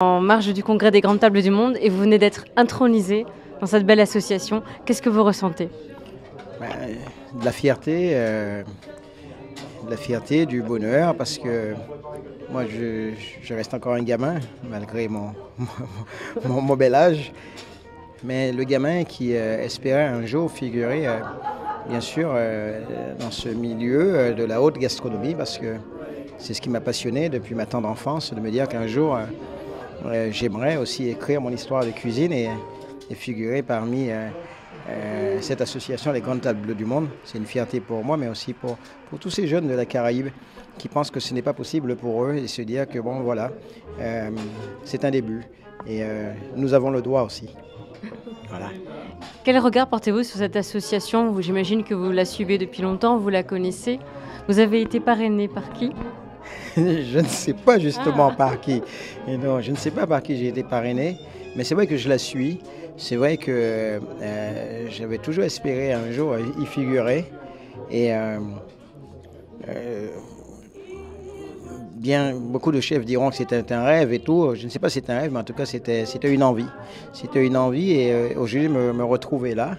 En marge du Congrès des Grandes Tables du Monde et vous venez d'être intronisé dans cette belle association. Qu'est-ce que vous ressentez? De la fierté, du bonheur, parce que moi je reste encore un gamin, malgré mon bel âge. Mais le gamin qui espérait un jour figurer, bien sûr, dans ce milieu de la haute gastronomie, parce que c'est ce qui m'a passionné depuis ma tendre enfance, de me dire qu'un jour, j'aimerais aussi écrire mon histoire de cuisine et figurer parmi cette association Les Grandes Tables du Monde. C'est une fierté pour moi, mais aussi pour tous ces jeunes de la Caraïbe qui pensent que ce n'est pas possible pour eux et se dire que bon, voilà, c'est un début et nous avons le droit aussi. Voilà. Quel regard portez-vous sur cette association? J'imagine que vous la suivez depuis longtemps, vous la connaissez. Vous avez été parrainé par qui? Je ne sais pas justement par qui. Et non, je ne sais pas par qui j'ai été parrainé, mais c'est vrai que je la suis. C'est vrai que j'avais toujours espéré un jour y figurer. Et bien, beaucoup de chefs diront que c'était un rêve et tout. Je ne sais pas si c'était un rêve, mais en tout cas, c'était une envie. C'était une envie et aujourd'hui, me retrouver là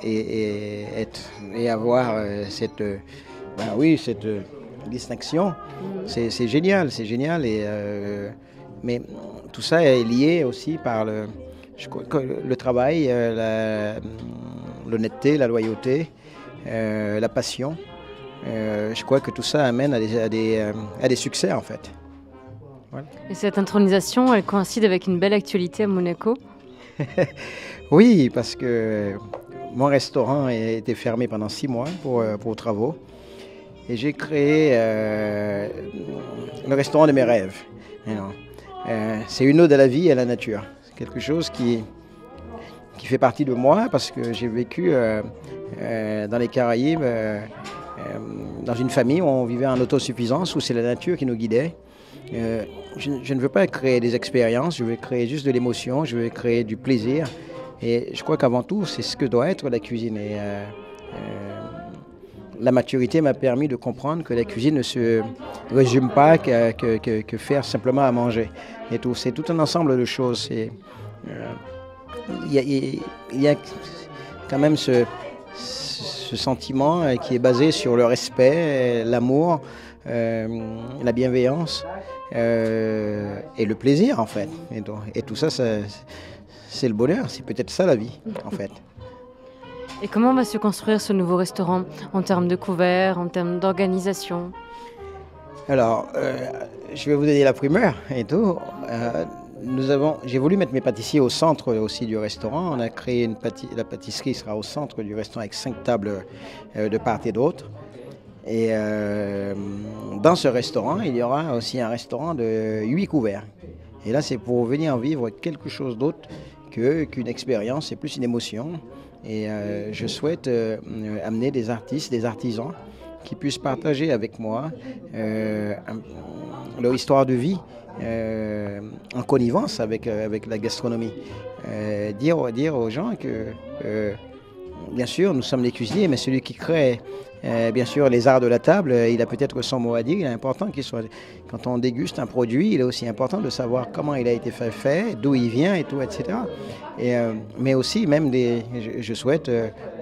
et avoir cette distinction, c'est génial, c'est génial. Mais tout ça est lié aussi par le travail, l'honnêteté, la loyauté, la passion. Je crois que tout ça amène à des succès en fait. Voilà. Et cette intronisation, elle coïncide avec une belle actualité à Monaco? Oui, parce que mon restaurant a été fermé pendant 6 mois pour travaux. Et j'ai créé le restaurant de mes rêves. C'est une ode à la vie et à la nature. C'est quelque chose qui fait partie de moi parce que j'ai vécu dans les Caraïbes, dans une famille où on vivait en autosuffisance, où c'est la nature qui nous guidait. Je ne veux pas créer des expériences, je veux créer juste de l'émotion, je veux créer du plaisir. Et je crois qu'avant tout, c'est ce que doit être la cuisine. Et la maturité m'a permis de comprendre que la cuisine ne se résume pas que faire simplement à manger. Et tout, c'est tout un ensemble de choses. Il y a quand même ce sentiment qui est basé sur le respect, l'amour, la bienveillance et le plaisir en fait. Et tout ça, c'est le bonheur. C'est peut-être ça la vie en fait. Et comment va se construire ce nouveau restaurant en termes de couverts, en termes d'organisation? Alors, je vais vous donner la primeur et tout. J'ai voulu mettre mes pâtissiers au centre aussi du restaurant. On a créé la pâtisserie sera au centre du restaurant avec 5 tables de part et d'autre. Et dans ce restaurant, il y aura aussi un restaurant de 8 couverts. Et là, c'est pour venir vivre quelque chose d'autre qu'une expérience, c'est plus une émotion. Et je souhaite amener des artistes, des artisans qui puissent partager avec moi leur histoire de vie en connivence avec la gastronomie. Dire aux gens que, bien sûr, nous sommes les cuisiniers, mais celui qui crée, bien sûr, les arts de la table, il a peut-être son mot à dire. Il est important qu'il soit, quand on déguste un produit, il est aussi important de savoir comment il a été fait, d'où il vient et tout, etc. Mais aussi, même je souhaite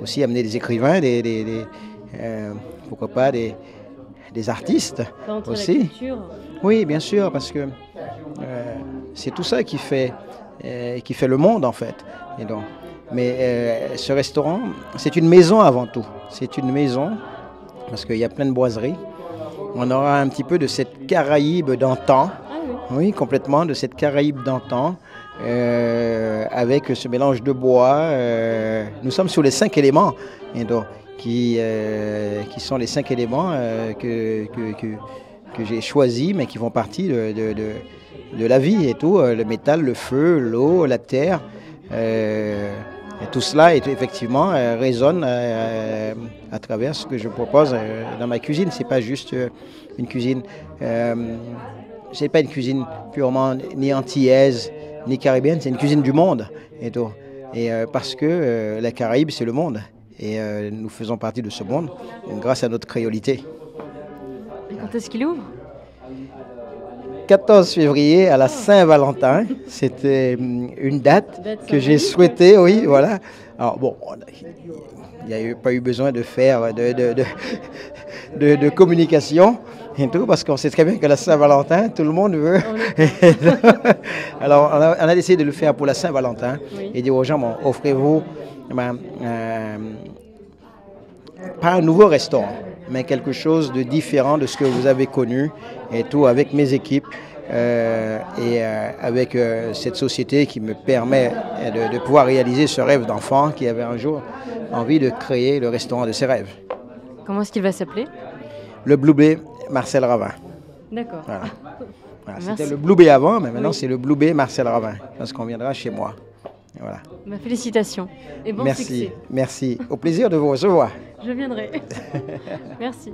aussi amener des écrivains, pourquoi pas des artistes aussi. La culture. Oui, bien sûr, parce que c'est tout ça qui fait le monde en fait. Et donc, mais ce restaurant, c'est une maison avant tout. C'est une maison parce qu'il y a plein de boiseries. On aura un petit peu de cette Caraïbe d'antan. Ah oui. Oui, complètement de cette Caraïbe d'antan. Avec ce mélange de bois. Nous sommes sur les 5 éléments et donc, qui sont les 5 éléments que j'ai choisis, mais qui font partie de la vie et tout. Le métal, le feu, l'eau, la terre. Et tout cela effectivement résonne à travers ce que je propose dans ma cuisine. C'est pas juste une cuisine. C'est pas une cuisine purement ni antillaise ni caribéenne. C'est une cuisine du monde et tout. Et parce que la Caraïbe c'est le monde et nous faisons partie de ce monde grâce à notre créolité. Et quand est-ce qu'il ouvre? 14 février à la Saint-Valentin. C'était une date que j'ai souhaitée, oui, voilà. Alors bon, il n'y a pas eu besoin de faire de communication et tout, parce qu'on sait très bien que la Saint-Valentin, tout le monde veut. Alors, on a décidé de le faire pour la Saint-Valentin et dire aux gens, bon, offrez-vous pas un nouveau restaurant, mais quelque chose de différent de ce que vous avez connu et tout, avec mes équipes avec cette société qui me permet de pouvoir réaliser ce rêve d'enfant qui avait un jour envie de créer le restaurant de ses rêves. Comment est-ce qu'il va s'appeler? Le Blue Bay Marcel Ravin. D'accord. Voilà, c'était le Blue Bay avant, mais maintenant c'est le Blue Bay Marcel Ravin, parce qu'on viendra chez moi. Voilà. Félicitations et bon succès. Merci. Au plaisir de vous recevoir. Je viendrai. Merci.